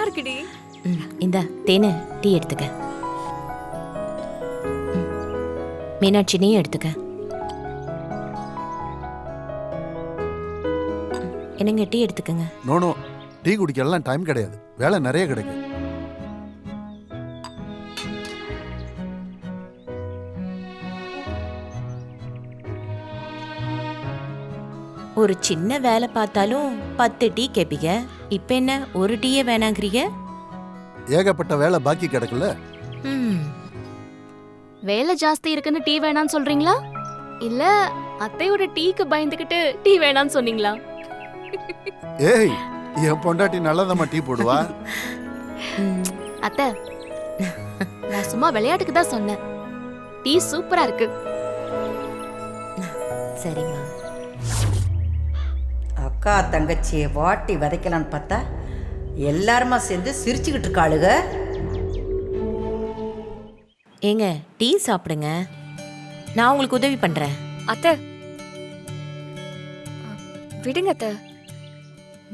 இருக்குடி. இந்த தேனு டீ எடுத்துக்க. மீனாட்சி நீ எடுத்துக்க. என்னங்க டீ எடுத்துக்கங்க. நோ டீ குடிக்கலாம் டைம் கிடையாது, வேலை நிறைய கிடைக்கும். ஒரு சின்ன வேலை பார்த்தாலும் 10 டீ கேப்பீங்க. இப்ப என்ன ஒரு டீயே வேணாங்கிறீங்க? ஏகப்பட்ட வேலை பாக்கி கிடக்குல. வேலை ஜாஸ்தி இருக்குன்னு டீ வேணான்னு சொல்றீங்களா? இல்ல அத்தையோட டீக்கு பயந்துகிட்டு டீ வேணான்னு சொன்னீங்களா? ஏய், என் பொண்டாட்டி நல்லதம்மா டீ போடுவா. அத்தை, நான் சும்மா விளையாட்டுக்கு தான் சொன்னேன். டீ சூப்பரா இருக்கு. சரிம்மா. அக்கா தங்கச்சியை வாட்டி வதைக்கலான்னு பார்த்தா எல்லாருமா சேர்ந்து சிரிச்சுக்கிட்டு இருக்காளுக. ஏங்க டீ சாப்பிடுங்க, நான் உங்களுக்கு உதவி பண்றேன். அத்தை விடுங்க அத்தை,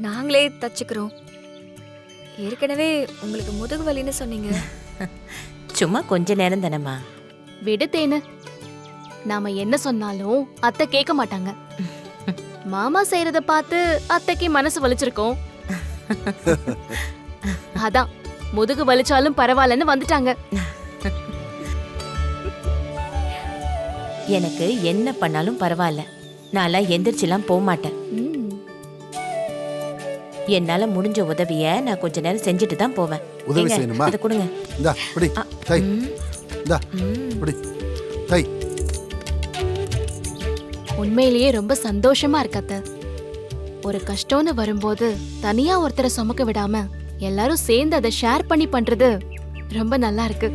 நாங்களே தச்சுக்கிறோம். ஏற்கனவே உங்களுக்கு முதுகு வலின்னு சொன்னீங்க. சும்மா கொஞ்ச நேரம் தானம்மா. விடு தேனு, நாம என்ன சொன்னாலும் அத்தை கேட்க மாட்டாங்க. மாமா செய்யறத பார்த்து அத்தைக்கு மனசு வலிச்சிருக்கோம். அதான் முதுகு வலிச்சாலும் பரவாயில்லன்னு வந்துட்டாங்க. எனக்கு என்ன பண்ணாலும் பரவாயில்ல, நான்லாம் எந்திரிச்சுலாம் போக மாட்டேன். என்னால முடிஞ்ச உதவிய நான் கொஞ்ச நேரம் செஞ்சுட்டு தான் போவேன். உதவி செய்யணுமா? அதை கொடுங்க. இந்தா புடி தை. இந்தா புடி தை. உண்மையிலேயே ரொம்ப சந்தோஷமா இருக்கு அத்தை. ஒரு கஷ்டம்னு வரும்போது தனியா ஒருத்தரை சுமக்க விடாம எல்லாரும் சேர்ந்து அதை ஷேர் பண்ணி பண்றது ரொம்ப நல்லா இருக்கு.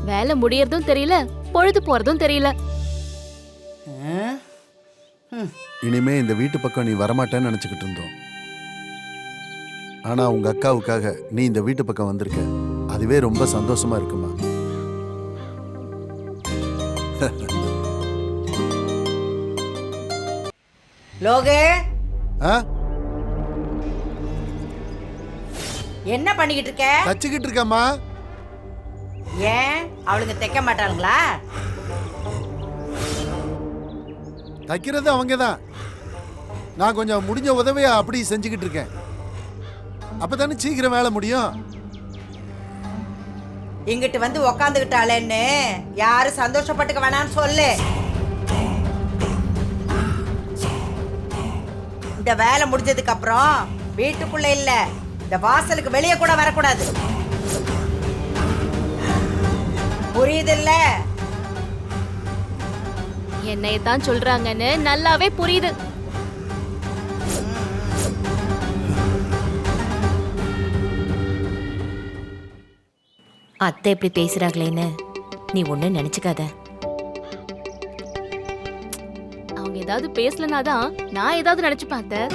வேலை முடியறதும் தெரியல, பொழுது போறதும் தெரியல. இனிமே இந்த வீட்டு பக்கம் நீ வரமாட்டேன்னு நினைச்சுக்கிட்டு இருந்தோம். ஆனா உங்க அக்காவுக்காக நீ இந்த வீட்டு பக்கம் வந்திருக்க, அதுவே ரொம்ப சந்தோஷமா இருக்குமா. லோகே, ஆ? என்ன பண்ணிக்கிட்டு இருக்க? தச்சுக்கிட்டு இருக்கம்மா. ஏன் அவளுங்க தைக்க மாட்டாளுங்களா? தைக்கிறது அவங்க தான், நான் கொஞ்சம் முடிஞ்ச உதவியை அப்படி செஞ்சுக்கிட்டு இருக்கேன். அப்பதானே சீக்கிரம் வேலை முடியும். இங்கிட்டு வந்து உக்காந்துக்கிட்டாளேன்னு யாரும் சந்தோஷப்பட்டுக்க வேணான்னு சொல்லு. இந்த வேலை முடிஞ்சதுக்கு அப்புறம் வீட்டுக்குள்ள இல்ல, இந்த வாசலுக்கு வெளியே கூட வரக்கூடாது. புரியுதுல்ல? என்னையத்தான் சொல்றாங்கன்னு நல்லாவே புரியுது. அத்தை எப்படி பேசுறாங்களேன்னு நீ ஒண்ணு நினைச்சுக்காத. அவங்க ஏதாவது பேசலனாதான் நான் ஏதாவது நினைச்சு பார்த்தேன்.